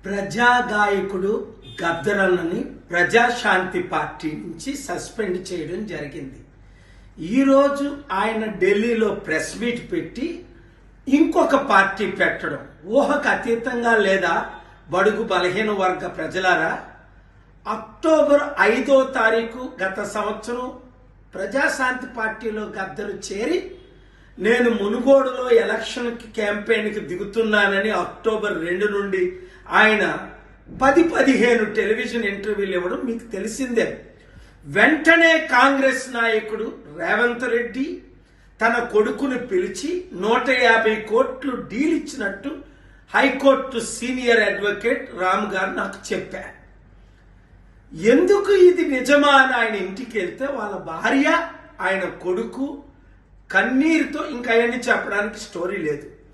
ప్రజాగాయకుడు గద్దరన్నని Praja Shanti party నుంచి suspend చేయడం జరిగింది. ఈరోజు ఆయన ఢిల్లీలో ప్రెస్ మీట్ పెట్టి ఇంకొక పార్టీ పెట్టడం ఊహకు అతీతంగా లేదా? బడుగు బలహీన వర్గ ప్రజలారా, అక్టోబర్ 5వ తారీఖు గత సంవత్సరం ప్రజాశాంతి పార్టీలో గద్దరు చేరి నేను మునుగోడులో ఎలక్షన్ క్యాంపెయిన్కి దిగుతున్నానని అక్టోబర్ 2 నుండి ఆయన 10-15 టెలివిజన్ ఇంటర్వ్యూలు ఇవ్వడం మీకు తెలిసిందే. వెంటనే కాంగ్రెస్ నాయకుడు రేవంత్ రెడ్డి తన కొడుకుని పిలిచి 150 కోట్లు డీల్ ఇచ్చినట్టు హైకోర్టు సీనియర్ అడ్వకేట్ రామ్ గారు నాకు చెప్పారు. ఎందుకు ఇది నిజమా అని ఆయన ఇంటికి వెళ్తే వాళ్ళ భార్య, ఆయన కొడుకు కన్నీరుతో ఇంకా అవన్నీ చెప్పడానికి స్టోరీ లేదు.